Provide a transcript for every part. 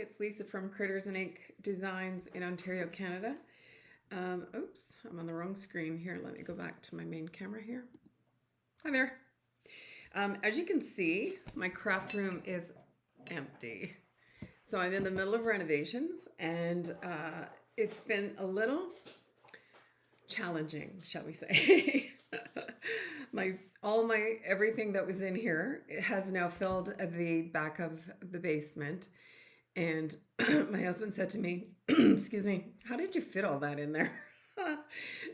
It's Lisa from Critters'n Inc. Designs in Ontario, Canada. Oops, I'm on the wrong screen here. Let me go back to my main camera here. Hi there. As you can see, my craft room is empty. So I'm in the middle of renovations, and it's been a little challenging, shall we say. Everything that was in here, it has now filled the back of the basement. And my husband said to me, excuse me, how did you fit all that in there?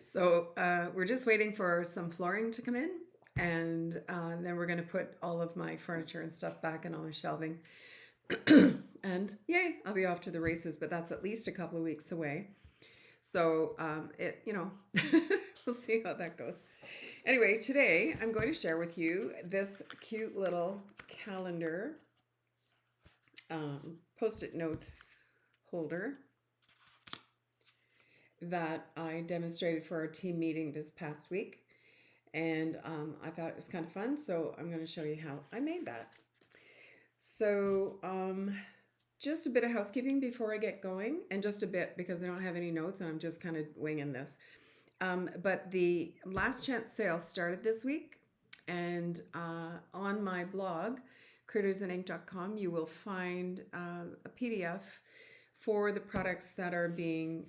So we're just waiting for some flooring to come in, and then we're going to put all of my furniture and stuff back in all my shelving. And yay, I'll be off to the races, but that's at least a couple of weeks away. So we'll see how that goes. Anyway, today I'm going to share with you this cute little calendar post-it note holder that I demonstrated for our team meeting this past week. And I thought it was kind of fun, so I'm going to show you how I made that. So just a bit of housekeeping before I get going, and just a bit because I don't have any notes and I'm just kind of winging this. But the last chance sale started this week, and on my blog, crittersinc.com, you will find a PDF for the products that are being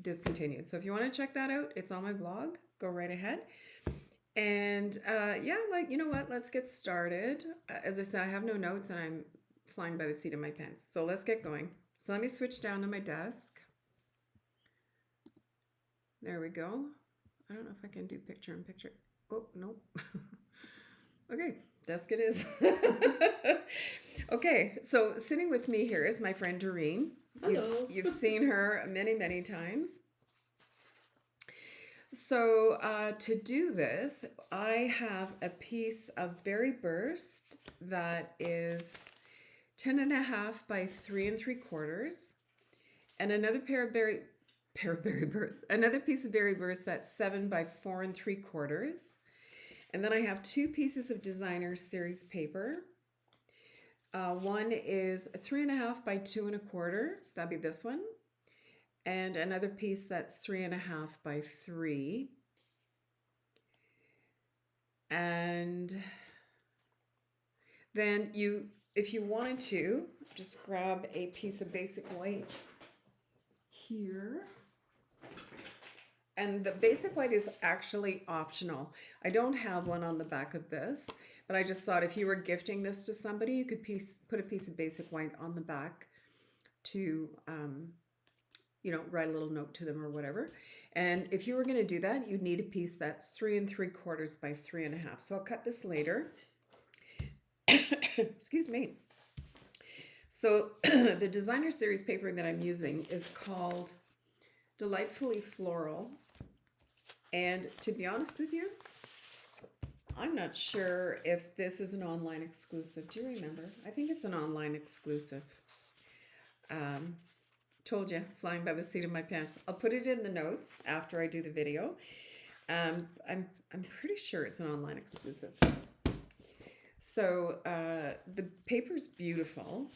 discontinued. So if you want to check that out, it's on my blog. Go right ahead. And you know what? Let's get started. As I said, I have no notes and I'm flying by the seat of my pants. So let's get going. So let me switch down to my desk. There we go. I don't know if I can do picture in picture. Oh, nope. Okay, desk it is. Okay, so sitting with me here is my friend Doreen. Hello. You've seen her many, many times. So to do this, I have a piece of Berry Burst that is 10.5 by 3 3/4, and another another piece of Berry Burst that's 7 by 4 3/4. And then I have two pieces of Designer Series paper. One is 3.5 by 2 1/4. That'd be this one. And another piece that's 3.5 by 3. And then if you wanted to, just grab a piece of basic white here. And the basic white is actually optional. I don't have one on the back of this, but I just thought if you were gifting this to somebody, you could put a piece of basic white on the back to, write a little note to them or whatever. And if you were going to do that, you'd need a piece that's 3 3/4 by 3.5. So I'll cut this later. Excuse me. So the Designer Series paper that I'm using is called Delightfully Floral. And to be honest with you, I'm not sure if this is an online exclusive. Do you remember? I think it's an online exclusive. Told you, flying by the seat of my pants. I'll put it in the notes after I do the video. I'm pretty sure it's an online exclusive. So the paper's beautiful.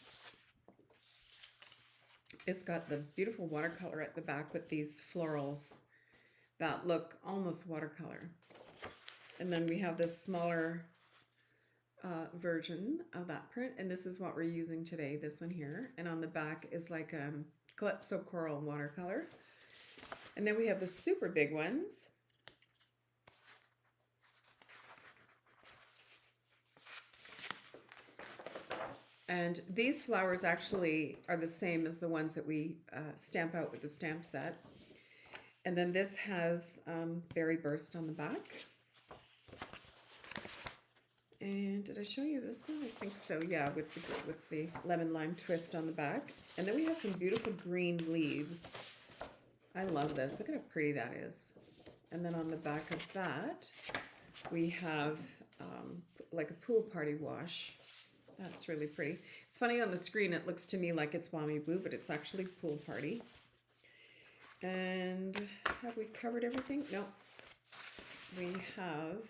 It's got the beautiful watercolor at the back with these florals that look almost watercolor. And then we have this smaller version of that print, and this is what we're using today, this one here. And on the back is like Calypso Coral watercolor. And then we have the super big ones. And these flowers actually are the same as the ones that we stamp out with the stamp set. And then this has Berry Burst on the back. And did I show you this one? I think so, yeah, with the lemon lime twist on the back. And then we have some beautiful green leaves. I love this. Look at how pretty that is. And then on the back of that, we have like a pool party wash. That's really pretty. It's funny on the screen, it looks to me like it's Wami Blue, but it's actually Pool Party. And have we covered everything? Nope. We have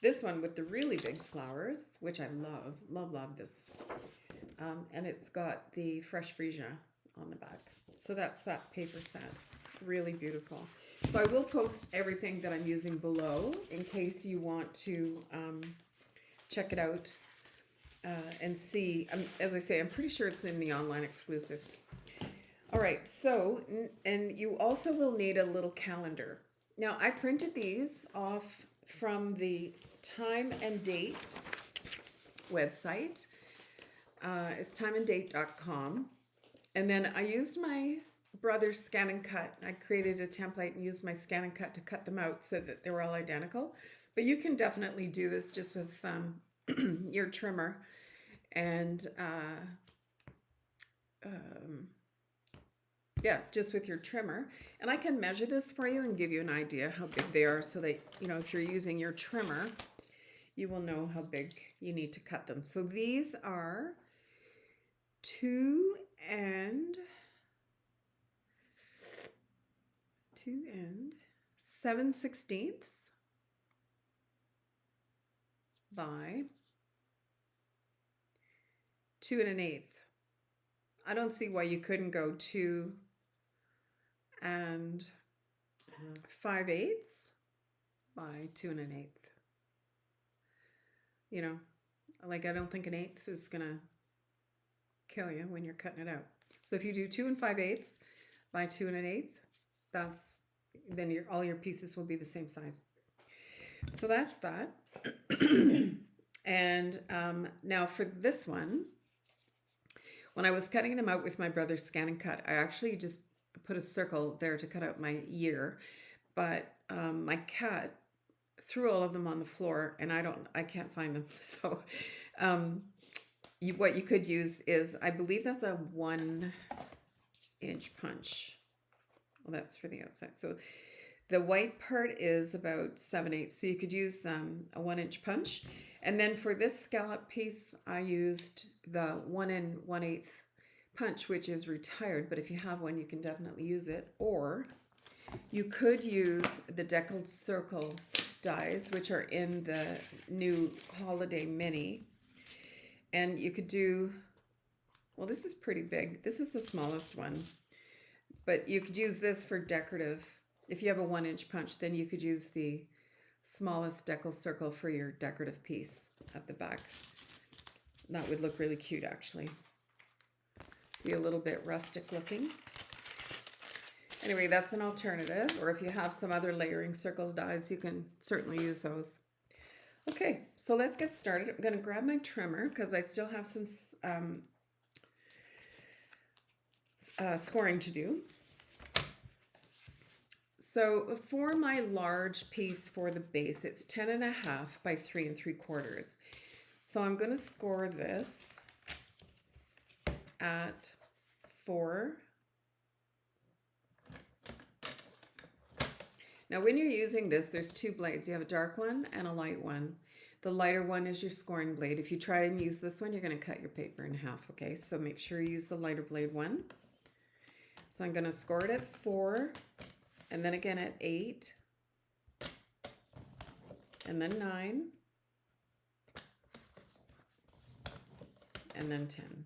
this one with the really big flowers, which I love. Love, love this. and it's got the fresh freesia on the back. So that's that paper set. Really beautiful. So I will post everything that I'm using below in case you want to check it out and see. As I say, I'm pretty sure it's in the online exclusives. All right, so, and you also will need a little calendar. Now, I printed these off from the Time and Date website. It's timeanddate.com. And then I used my brother's scan and cut. I created a template and used my scan and cut to cut them out so that they were all identical. But you can definitely do this just with your trimmer and yeah, just with your trimmer. And I can measure this for you and give you an idea how big they are so that, you know, if you're using your trimmer, you will know how big you need to cut them. So these are 2 and 7/16 by 2 1/8. I don't see why you couldn't go 2 5/8 by 2 1/8. You know, like I don't think 1/8 is gonna kill you when you're cutting it out. So if you do 2 5/8 by 2 1/8, then all your pieces will be the same size. So that's that. And now for this one, when I was cutting them out with my brother's scan and cut, I actually just put a circle there to cut out my year, but my cat threw all of them on the floor, and I can't find them. So what you could use is, I believe that's a 1-inch punch. Well, that's for the outside. So the white part is about 7/8. So you could use a 1-inch punch. And then for this scallop piece, I used the 1 1/8 punch, which is retired. But if you have one, you can definitely use it. Or you could use the deckled circle dies, which are in the new Holiday Mini. And you could do, well, this is pretty big. This is the smallest one. But you could use this for decorative. If you have a 1-inch punch, then you could use the smallest decal circle for your decorative piece at the back. That would look really cute, actually. Be a little bit rustic looking. Anyway, that's an alternative. Or if you have some other layering circle dies, you can certainly use those. Okay, so let's get started. I'm going to grab my trimmer because I still have some scoring to do. So for my large piece for the base, it's 10 1/2 by 3 3/4. So I'm going to score this at 4. Now when you're using this, there's 2 blades. You have a dark one and a light one. The lighter one is your scoring blade. If you try and use this one, you're going to cut your paper in half, okay? So make sure you use the lighter blade one. So I'm going to score it at 4. And then again at 8, and then 9, and then 10.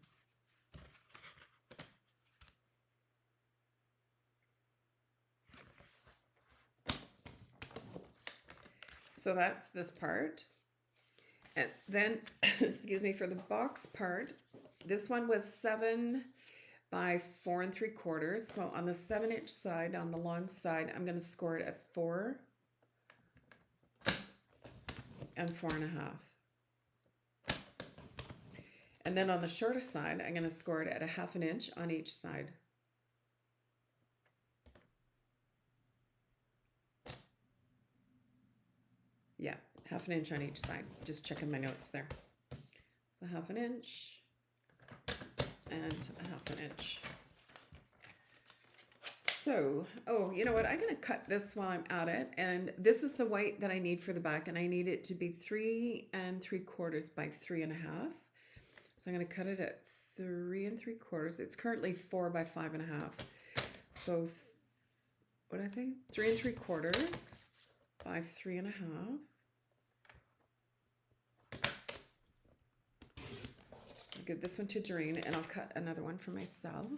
So that's this part. And then, excuse me, for the box part, this one was 7 by 4 3/4. So on the 7-inch side, on the long side, I'm going to score it at 4 and 4 1/2. And then on the shorter side, I'm going to score it at 1/2 inch on each side. Yeah, 1/2 inch on each side. Just checking my notes there. So 1/2 inch. And 1/2 inch. So, oh, you know what? I'm going to cut this while I'm at it. And this is the white that I need for the back. And I need it to be 3 3/4 by 3 1/2. So I'm going to cut it at 3 3/4. It's currently 4 by 5 1/2. So, what did I say? 3 3/4 by 3 1/2. give this one to Doreen, and I'll cut another one for myself.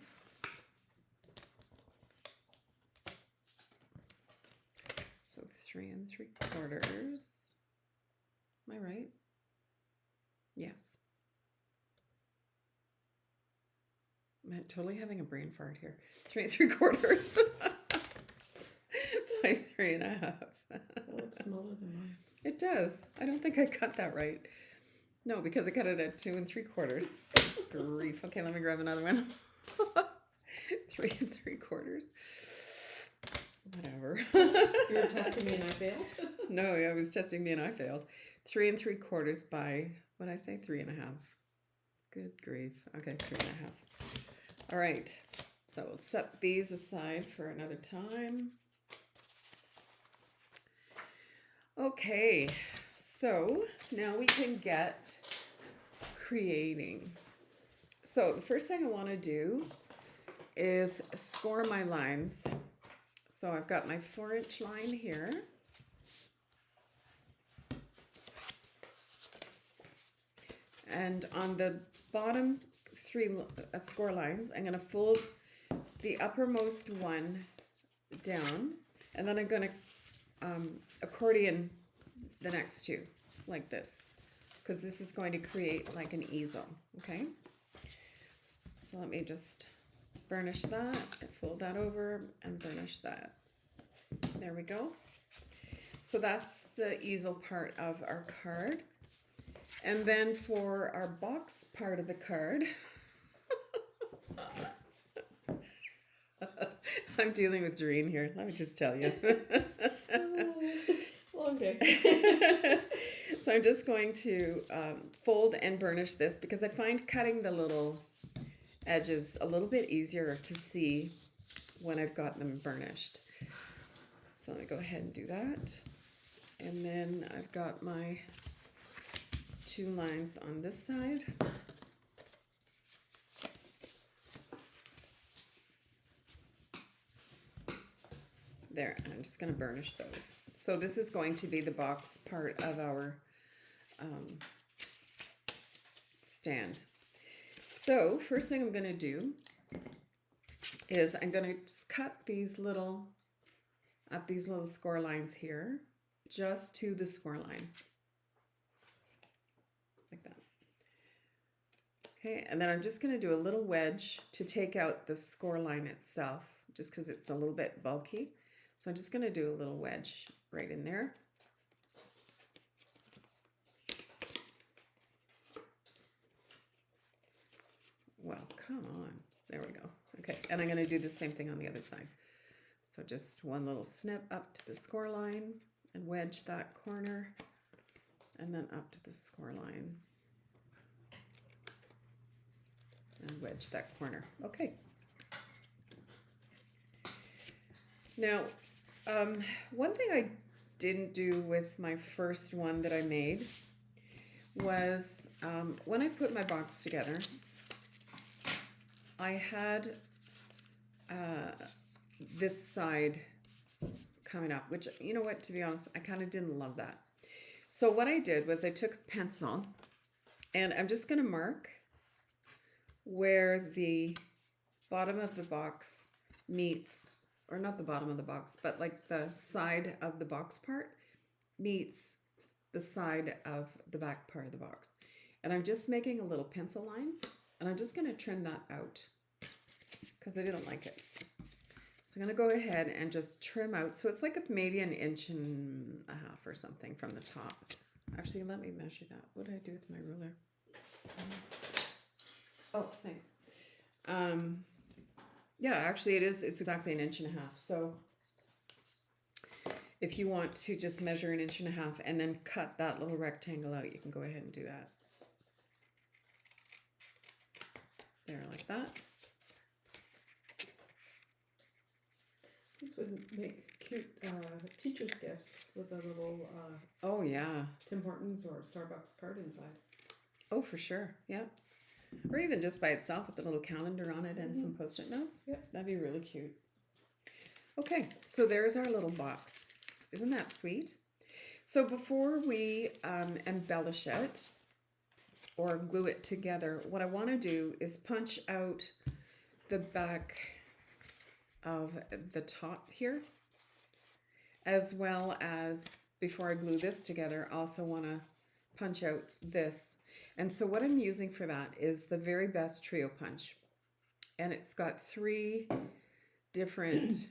So 3 3/4. Am I right? Yes. I'm totally having a brain fart here. 3 3/4 by 3.5. That looks smaller than mine. It does. I don't think I cut that right. No, because I cut it at 2 3/4. Grief. Okay, let me grab another one. 3 3/4. Whatever. You were testing me and I failed? No, I was testing me and I failed. 3 3/4 by, what did I say? 3.5. Good grief. Okay, 3.5. All right. So we'll set these aside for another time. Okay. So now we can get creating. So the first thing I want to do is score my lines. So I've got my 4-inch line here. And on the bottom 3 score lines, I'm going to fold the uppermost one down, and then I'm going to accordion the next 2 like this, because this is going to create like an easel. Okay, so let me just burnish that, fold that over, and burnish that. There we go. So that's the easel part of our card. And then for our box part of the card, I'm dealing with Doreen here, let me just tell you. Okay. So I'm just going to fold and burnish this, because I find cutting the little edges a little bit easier to see when I've got them burnished. So let me go ahead and do that. And then I've got my 2 lines on this side. There, and I'm just going to burnish those. So this is going to be the box part of our stand. So first thing I'm going to do is I'm going to just cut these little score lines here, just to the score line, like that. Okay, and then I'm just going to do a little wedge to take out the score line itself, just because it's a little bit bulky. So I'm just going to do a little wedge right in there. Well, come on. There we go. Okay, and I'm going to do the same thing on the other side. So just one little snip up to the score line and wedge that corner, and then up to the score line and wedge that corner. Okay. Now, one thing I didn't do with my first one that I made was when I put my box together, I had this side coming up, which, you know what, to be honest, I kind of didn't love that. So what I did was I took a pencil, and I'm just going to mark where the bottom of the box meets, or not the bottom of the box, but like the side of the box part meets the side of the back part of the box. And I'm just making a little pencil line, and I'm just going to trim that out because I didn't like it. So I'm going to go ahead and just trim out. So it's like maybe 1.5 inches or something from the top. Actually, let me measure that. What did I do with my ruler? Oh, thanks. Yeah, actually it's exactly 1.5 inches. So if you want to just measure 1.5 inches and then cut that little rectangle out, you can go ahead and do that. There, like that. This would make cute teacher's gifts with a little oh yeah, Tim Hortons or Starbucks card inside. Oh, for sure. Yeah. Or even just by itself with a little calendar on it and some Post-it notes. Yep. That'd be really cute. Okay, so there's our little box. Isn't that sweet? So before we embellish it, or glue it together, what I want to do is punch out the back of the top here, as well as, before I glue this together, I also want to punch out this. And so what I'm using for that is the Very Best Trio Punch. And it's got 3 different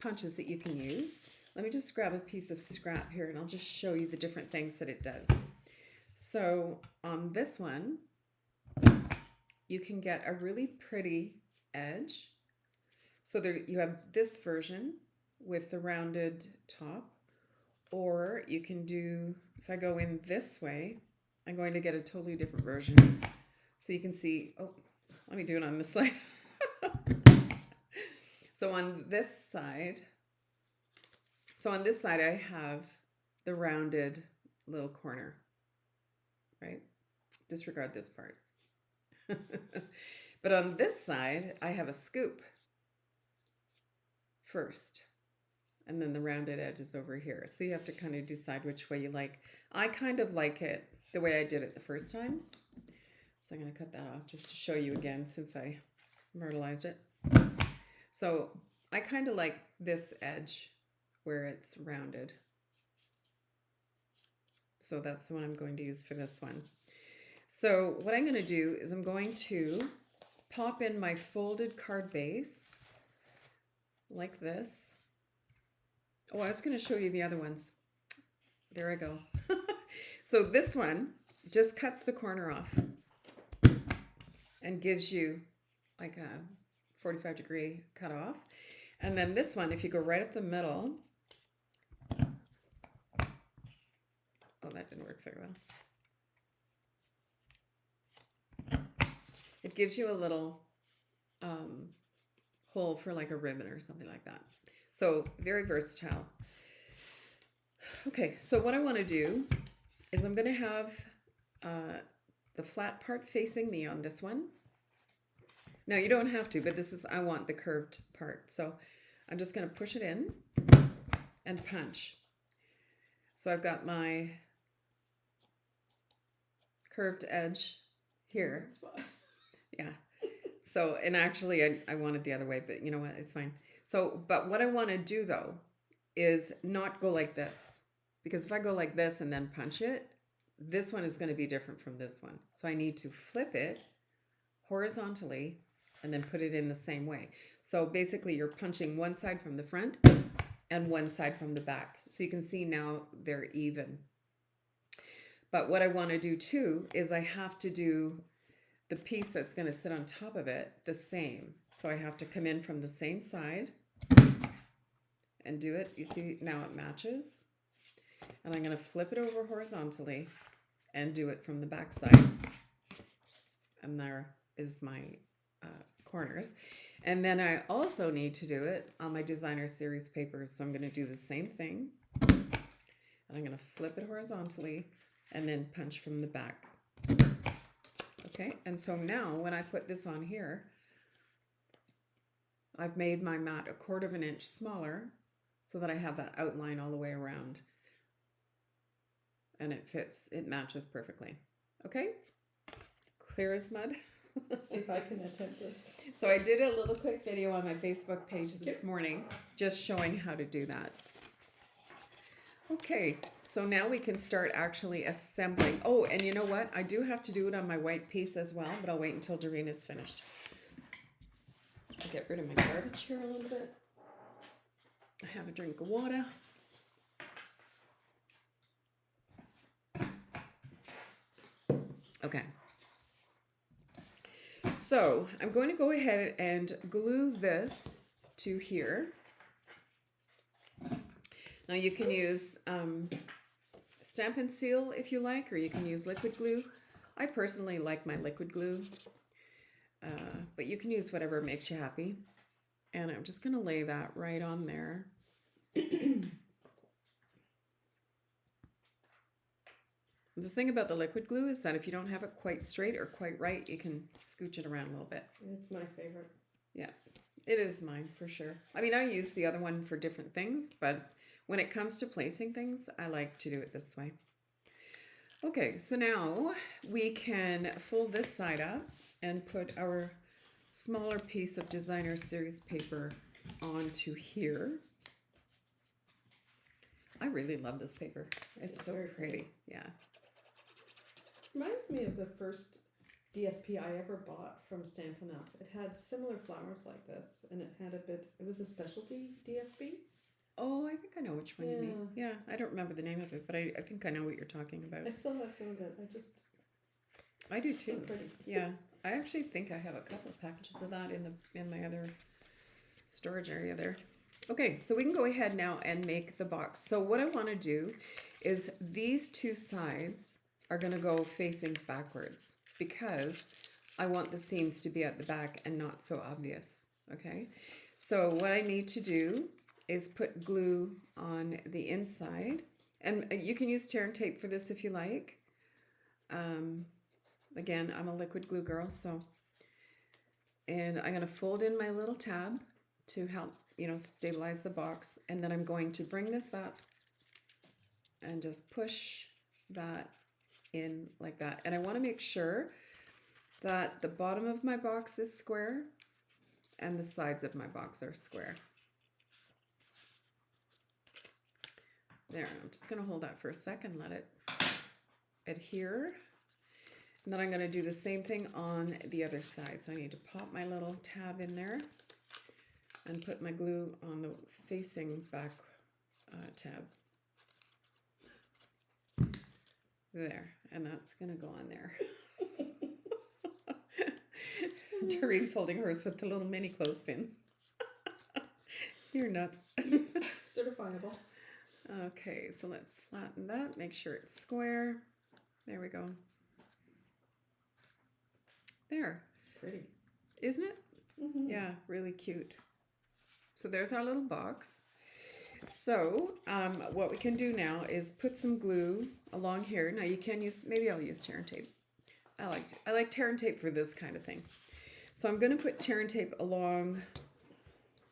punches that you can use. Let me just grab a piece of scrap here and I'll just show you the different things that it does. So on this one, you can get a really pretty edge. So there you have this version with the rounded top, or you can do, if I go in this way, I'm going to get a totally different version. So you can see, oh, let me do it on this side. So on this side I have the rounded little corner, right? Disregard this part. But on this side, I have a scoop first, and then the rounded edge is over here. So you have to kind of decide which way you like. I kind of like it the way I did it the first time. So I'm going to cut that off just to show you again since I myrtleized it. So I kind of like this edge where it's rounded. So that's the one I'm going to use for this one. So what I'm going to do is I'm going to pop in my folded card base like this. Oh, I was going to show you the other ones. There I go. So this one just cuts the corner off and gives you like a 45-degree cut off. And then this one, if you go right up the middle, oh, that didn't work very well. It gives you a little hole for like a ribbon or something like that. So very versatile. Okay, so what I want to do is I'm going to have the flat part facing me on this one. Now you don't have to, but this is, I want the curved part. So I'm just going to push it in and punch. So I've got my curved edge here. Yeah. So, and actually I wanted the other way, but you know what, it's fine. So, but what I want to do though is not go like this, because if I go like this and then punch it, this one is going to be different from this one. So I need to flip it horizontally and then put it in the same way. So basically you're punching one side from the front and one side from the back. So you can see now they're even. But what I want to do too is I have to do the piece that's going to sit on top of it the same. So I have to come in from the same side and do it. You see now it matches. And I'm going to flip it over horizontally and do it from the back side. And there is my corners. And then I also need to do it on my designer series papers. So I'm going to do the same thing. And I'm going to flip it horizontally and then punch from the back. Okay, and so now when I put this on here, I've made my mat 1/4 inch smaller so that I have that outline all the way around. And it fits, it matches perfectly. Okay, clear as mud. See if I can attempt this. So I did a little quick video on my Facebook page this morning, just showing how to do that. Okay, so now we can start actually assembling. Oh, and you know what? I do have to do it on my white piece as well, but I'll wait until Doreen is finished. I'll get rid of my garbage here a little bit. I have a drink of water. Okay. So I'm going to go ahead and glue this to here. Now you can use Stampin' Seal if you like, or you can use liquid glue. I personally like my liquid glue, but you can use whatever makes you happy. And I'm just going to lay that right on there. The thing about the liquid glue is that if you don't have it quite straight or quite right, you can scooch it around a little bit. It's my favorite. Yeah, it is mine for sure. I mean, I use the other one for different things, but when it comes to placing things, I like to do it this way. Okay, so now we can fold this side up and put our smaller piece of designer series paper onto here. I really love this paper. It's so very pretty. Yeah. Reminds me of the first DSP I ever bought from Stampin' Up. It had similar flowers like this, and it had it was a specialty DSP. Oh, I think I know which one you mean. Yeah. Yeah, I don't remember the name of it, but I think I know what you're talking about. I still have some of it. I do So too. pretty. Yeah, I actually think I have a couple of packages of that in my other storage area there. Okay, so we can go ahead now and make the box. So what I want to do is these two sides are going to go facing backwards because I want the seams to be at the back and not so obvious. Okay, so what I need to do is put glue on the inside, and you can use tear and tape for this if you like. Again, I'm a liquid glue girl, so, and I'm going to fold in my little tab to help, stabilize the box, and then I'm going to bring this up and just push that in like that. And I want to make sure that the bottom of my box is square and the sides of my box are square. There, I'm just going to hold that for a second, let it adhere. And then I'm going to do the same thing on the other side. So I need to pop my little tab in there and put my glue on the facing back tab. There, and that's going to go on there. Doreen's holding hers with the little mini clothespins. You're nuts. Certifiable. Okay, so let's flatten that, make sure it's square. There we go. There. It's pretty. Isn't it? Mm-hmm. Yeah, really cute. So there's our little box. So what we can do now is put some glue along here. Now you can use, maybe I'll use tear and tape. I like tear and tape for this kind of thing. So I'm going to put tear and tape along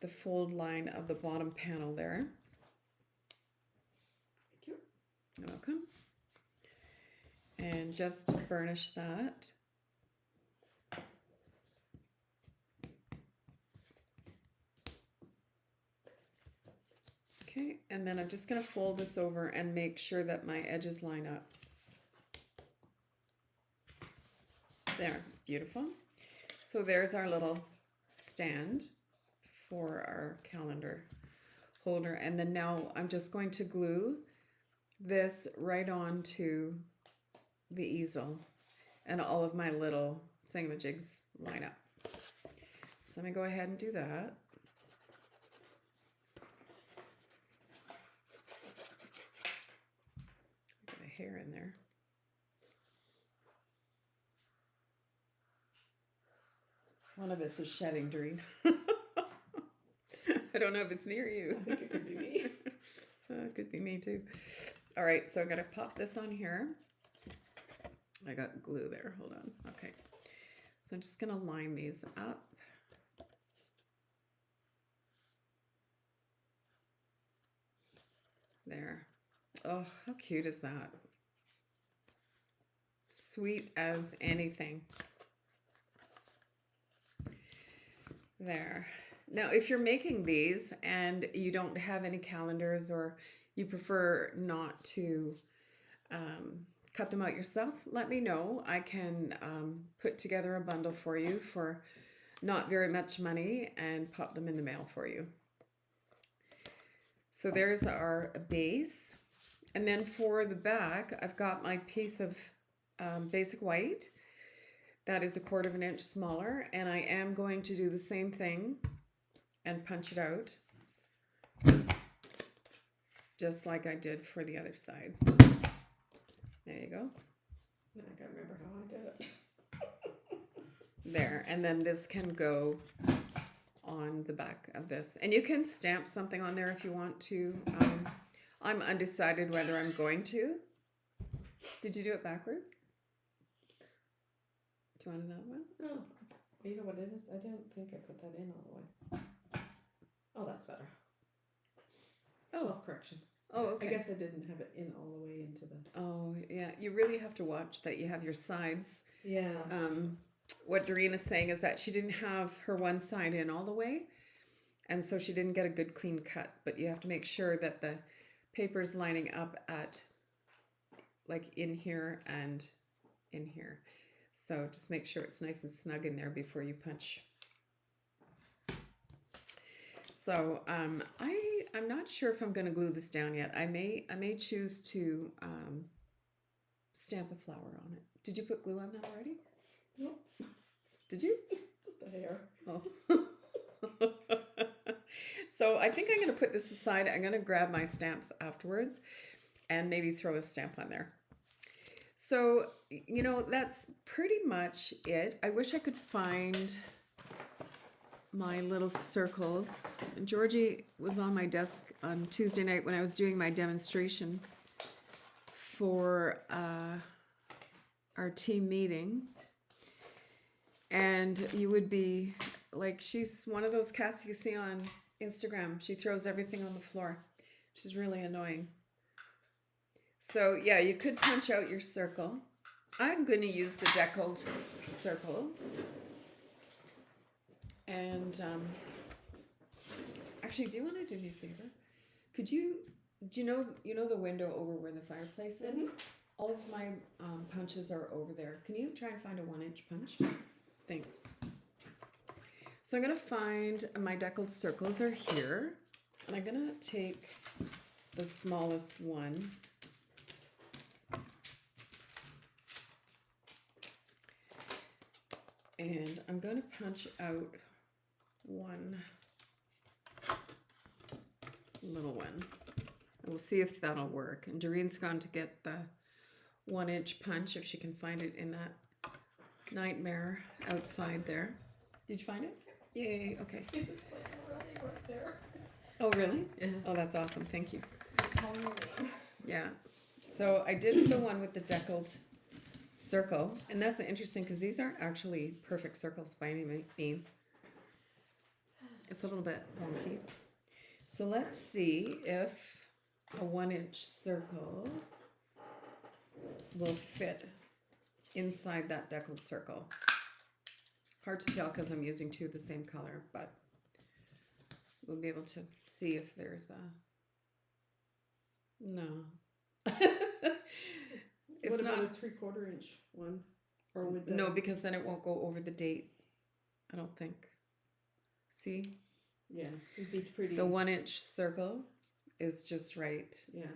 the fold line of the bottom panel there. Thank you. You're welcome. And just burnish that. Okay, and then I'm just going to fold this over and make sure that my edges line up. There, beautiful. So there's our little stand for our calendar holder. And then now I'm just going to glue this right onto the easel, and all of my little thingamajigs line up. So I'm going to go ahead and do that. Got a hair in there. One of us is shedding, Doreen. I don't know if it's me or you. I think it could be me. It could be me too. All right, so I'm going to pop this on here. I got glue there. Hold on. Okay. So I'm just going to line these up. There. Oh, how cute is that? Sweet as anything. There. Now, if you're making these and you don't have any calendars, or you prefer not to cut them out yourself, let me know. I can put together a bundle for you for not very much money and pop them in the mail for you. So there's our base. And then for the back, I've got my piece of basic white. That is 1/4 inch smaller, and I am going to do the same thing and punch it out just like I did for the other side. There you go. I can't remember how I did it. There, and then this can go on the back of this. And you can stamp something on there if you want to. I'm undecided whether I'm going to. Did you do it backwards? Do you want another one? Oh, you know what it is? I didn't think I put that in all the way. Oh, that's better. Oh. Self-correction. Oh, okay. I guess I didn't have it in all the way into the. Oh, yeah. You really have to watch that you have your sides. Yeah. What Doreen is saying is that she didn't have her one side in all the way, and so she didn't get a good clean cut. But you have to make sure that the paper is lining up at like in here and in here. So just make sure it's nice and snug in there before you punch. So I'm not sure if I'm going to glue this down yet. I may choose to stamp a flower on it. Did you put glue on that already? Nope. Did you? Just a hair. Oh. So I think I'm going to put this aside. I'm going to grab my stamps afterwards and maybe throw a stamp on there. So, you know, that's pretty much it. I wish I could find my little circles. Georgie was on my desk on Tuesday night when I was doing my demonstration for our team meeting. And you would be like, she's one of those cats you see on Instagram. She throws everything on the floor. She's really annoying. So yeah, you could punch out your circle. I'm going to use the deckled circles. And actually, do you want to do me a favor? Do you know the window over where the fireplace is? Mm-hmm. All of my punches are over there. Can you try and find a 1-inch punch? Thanks. So I'm going to find my deckled circles are here. And I'm going to take the smallest one. And I'm going to punch out one little one. And we'll see if that'll work. And Doreen's going to get the 1-inch punch if she can find it in that nightmare outside there. Did you find it? Yay, okay. It's like really right there. Oh, really? Yeah. Oh, that's awesome. Thank you. Yeah. So I did the one with the deckled circle, and that's interesting because these aren't actually perfect circles by any means. It's a little bit wonky. So let's see if a 1-inch circle will fit inside that deckled circle. Hard to tell because I'm using two of the same color, but we'll be able to see if there's a... No. It's what about not a 3/4 inch one? Or would the... No, because then it won't go over the date. I don't think. See? Yeah, it'd be pretty. The 1-inch circle is just right. Yeah.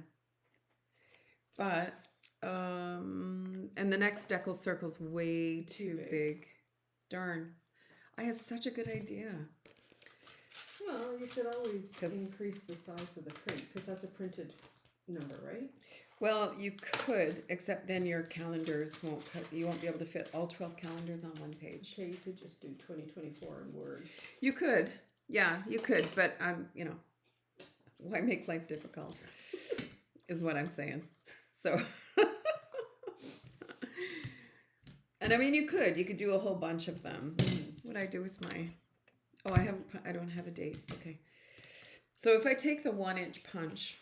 But and the next decal circle's way too big. Darn. I had such a good idea. Well, you could always increase the size of the print because that's a printed number, right? Well, you could, except then your calendars won't cut. You won't be able to fit all 12 calendars on one page. Okay, you could just do 2024 in Word. You could. Yeah, you could, but you know, why make life difficult is what I'm saying. So and I mean you could do a whole bunch of them. What I do with my I don't have a date. Okay. So if I take the 1-inch punch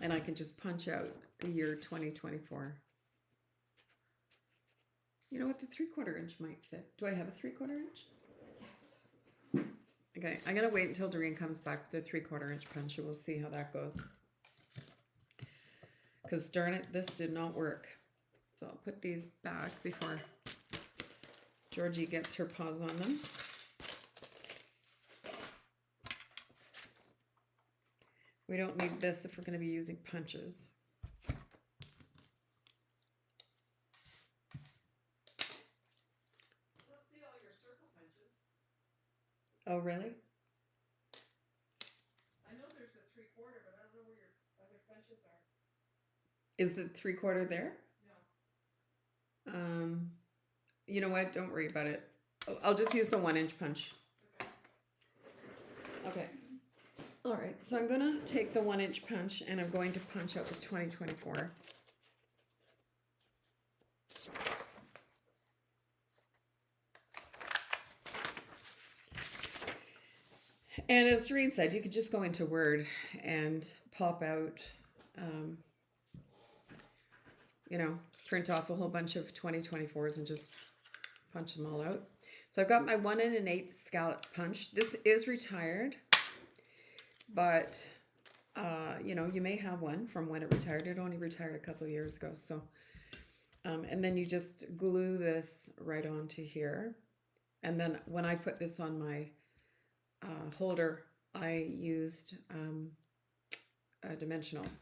and I can just punch out the year 2024. You know what? The 3/4 inch might fit. Do I have a 3/4 inch? Yes. Okay, I'm gonna wait until Doreen comes back with the 3/4 inch punch and we'll see how that goes. Because darn it, this did not work. So I'll put these back before Georgie gets her paws on them. We don't need this if we're gonna be using punches. Oh, really? I know there's a 3/4, but I don't know where your other punches are. Is the 3/4 there? No. You know what? Don't worry about it. I'll just use the 1-inch punch. Okay. All right. So I'm gonna take the 1-inch punch and I'm going to punch out the 2024. And as Serene said, you could just go into Word and pop out, um, you know, print off a whole bunch of 2024s and just punch them all out. So I've got my 1 1/8 scallop punch. This is retired, but you know, you may have one from when it retired. It only retired a couple of years ago. So, and then you just glue this right onto here. And then when I put this on my holder, I used dimensionals.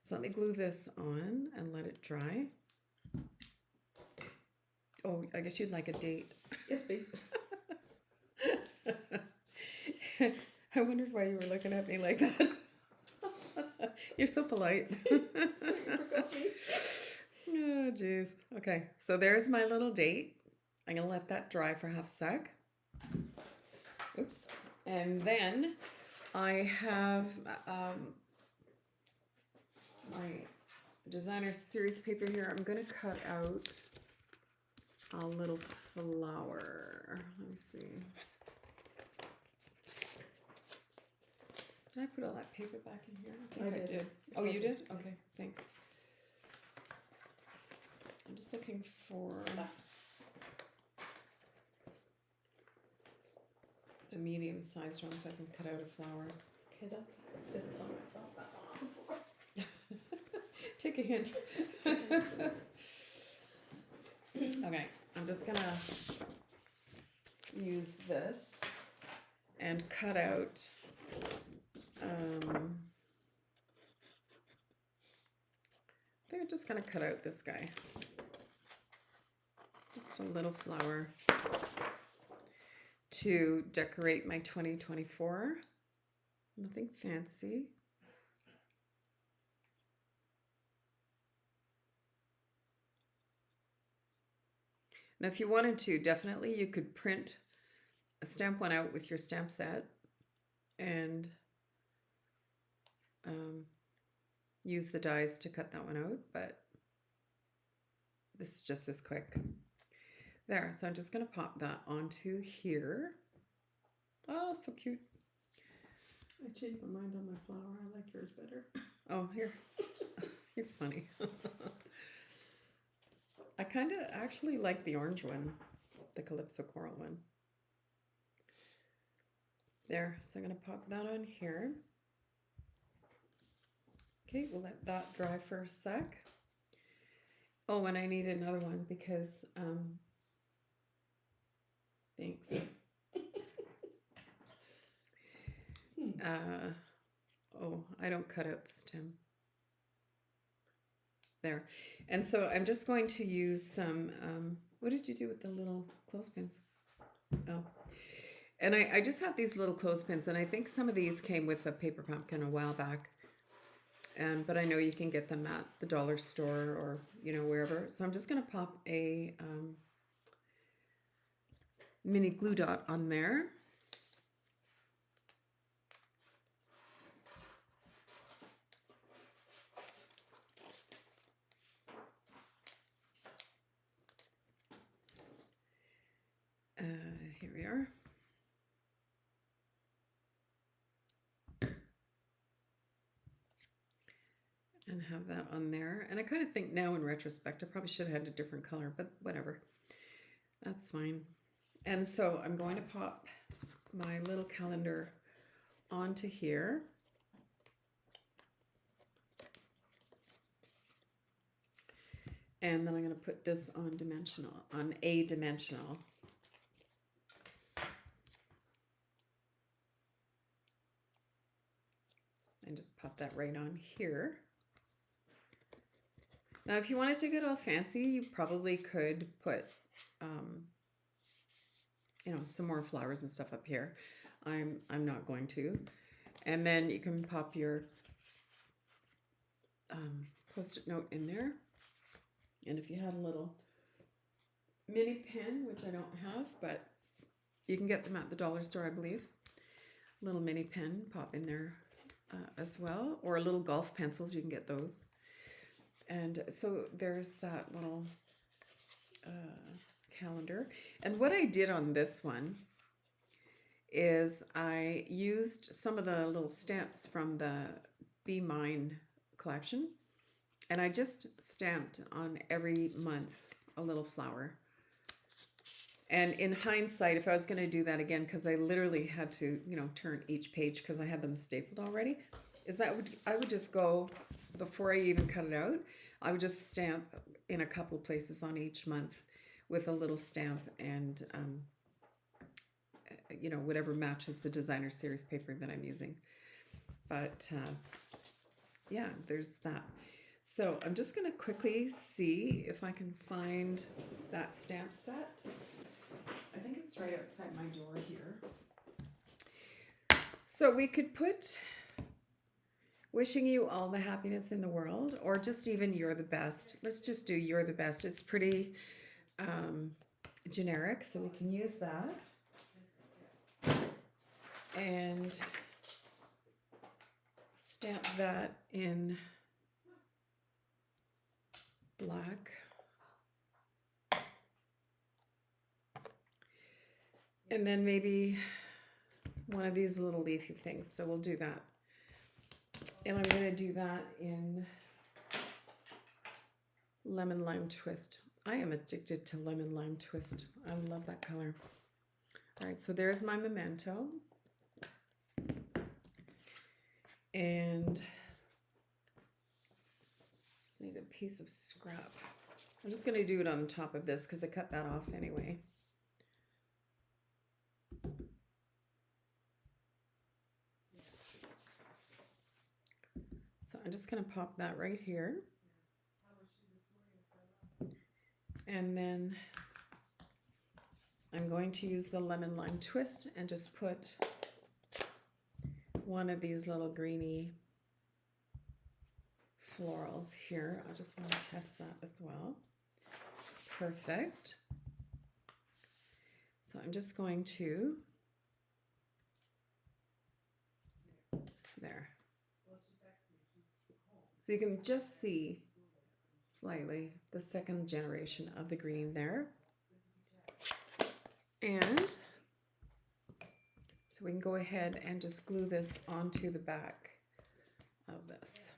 So let me glue this on and let it dry. Oh, I guess you'd like a date. Yes, please. I wondered why you were looking at me like that. You're so polite. You forgot me. Oh, jeez. Okay, so there's my little date. I'm going to let that dry for half a sec. Oops. And then I have my designer series paper here. I'm going to cut out a little flower. Let me see. Did I put all that paper back in here? I think I did. Oh, you did? Okay, thanks. I'm just looking for the medium-sized one so I can cut out a flower. Okay, that's the fifth time I brought that on before. Take a hint. Okay, I'm just gonna use this and cut out they're just gonna cut out this guy. Just a little flower to decorate my 2024. Nothing fancy. Now, if you wanted to, definitely you could print a stamp one out with your stamp set and use the dies to cut that one out, but this is just as quick. There, so I'm just going to pop that onto here. Oh, so cute. I changed my mind on my flower. I like yours better. Oh, here. You're funny. I kind of actually like the orange one, the Calypso Coral one. There, so I'm going to pop that on here. Okay, we'll let that dry for a sec. Oh, and I need another one because, thanks. Oh, I don't cut out the stem. There. And so I'm just going to use some, what did you do with the little clothespins? Oh. And I just have these little clothespins, and I think some of these came with a paper pumpkin a while back. But I know you can get them at the dollar store or, you know, wherever. So I'm just going to pop a mini glue dot on there. Here we are. And have that on there. And I kind of think now in retrospect, I probably should have had a different color, but whatever. That's fine. And so I'm going to pop my little calendar onto here. And then I'm going to put this on a dimensional. And just pop that right on here. Now, if you wanted to get all fancy, you probably could put, you know, some more flowers and stuff up here. I'm not going to. And then you can pop your Post-it note in there. And if you had a little mini pen, which I don't have, but you can get them at the dollar store, I believe. Little mini pen, pop in there as well. Or little golf pencils, you can get those. And so there's that little calendar. And what I did on this one is I used some of the little stamps from the Be Mine collection, and I just stamped on every month a little flower. And in hindsight, if I was going to do that again, because I literally had to, turn each page because I had them stapled already, I would just go, before I even cut it out, I would just stamp in a couple of places on each month with a little stamp and, whatever matches the designer series paper that I'm using. But yeah, there's that. So I'm just going to quickly see if I can find that stamp set. I think it's right outside my door here. So we could put wishing you all the happiness in the world, or just even you're the best. Let's just do you're the best. It's pretty generic, so we can use that. And stamp that in black. And then maybe one of these little leafy things. So we'll do that. And I'm going to do that in Lemon Lime Twist. I am addicted to Lemon Lime Twist. I love that color. All right, so there's my memento. And just need a piece of scrap. I'm just going to do it on top of this because I cut that off anyway. So I'm just going to pop that right here. And then I'm going to use the Lemon Lime Twist and just put one of these little greeny florals here. I just want to test that as well. Perfect. So I'm just going to, there. So you can just see slightly the second generation of the green there. And so we can go ahead and just glue this onto the back of this.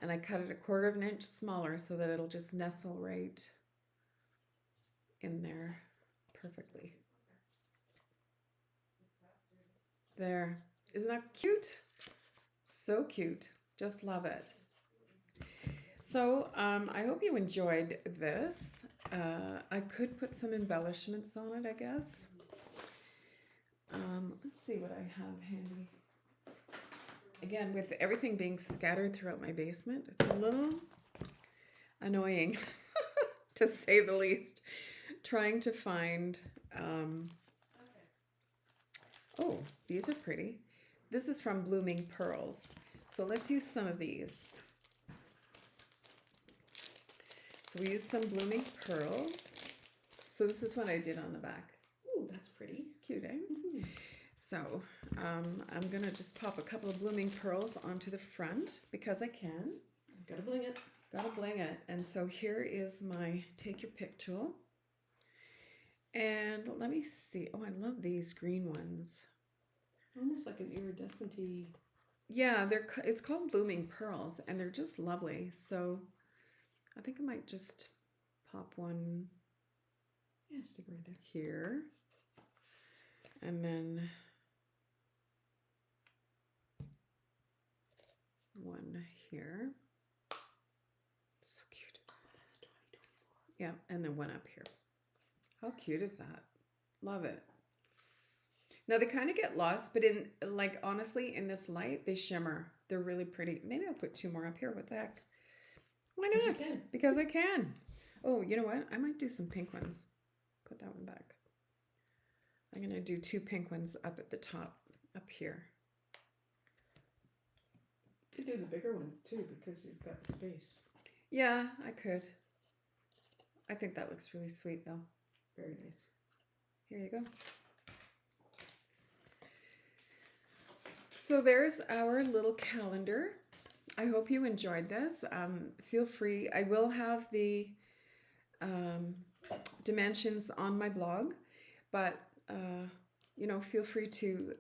And I cut it 1/4 of an inch smaller so that it'll just nestle right in there perfectly. There. Isn't that cute? So cute. Just love it. So I hope you enjoyed this. I could put some embellishments on it, I guess. Let's see what I have handy. Again, with everything being scattered throughout my basement, it's a little annoying, to say the least, trying to find... Oh, these are pretty. This is from Blooming Pearls. So let's use some of these. So we use some Blooming Pearls. So this is what I did on the back. Ooh, that's pretty. Cute, eh? Mm-hmm. So I'm going to just pop a couple of Blooming Pearls onto the front because I can. Gotta bling it. Gotta bling it. And so here is my Take Your Pick tool. And let me see. Oh, I love these green ones. Almost like an iridescent-y. Yeah, it's called Blooming Pearls, and they're just lovely. So I think I might just pop one. Yeah, stick right there. Here. And then one here. So cute. Yeah, and then one up here. How cute is that? Love it. Now they kind of get lost, but honestly, in this light, they shimmer. They're really pretty. Maybe I'll put 2 more up here. What the heck? Why not? Because I can. Oh, you know what? I might do some pink ones. Put that one back. I'm going to do 2 pink ones up at the top, up here. You could do the bigger ones too, because you've got the space. Yeah, I could. I think that looks really sweet though. Very nice. Here you go. So there's our little calendar. I hope you enjoyed this. Feel free. I will have the um, dimensions on my blog, but feel free to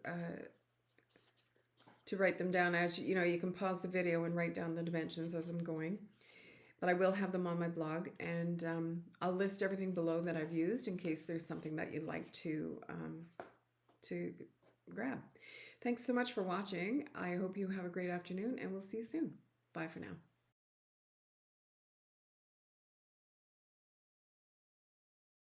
write them down as you can pause the video and write down the dimensions as I'm going. But I will have them on my blog, and I'll list everything below that I've used in case there's something that you'd like to grab. Thanks so much for watching. I hope you have a great afternoon, and we'll see you soon. Bye for now.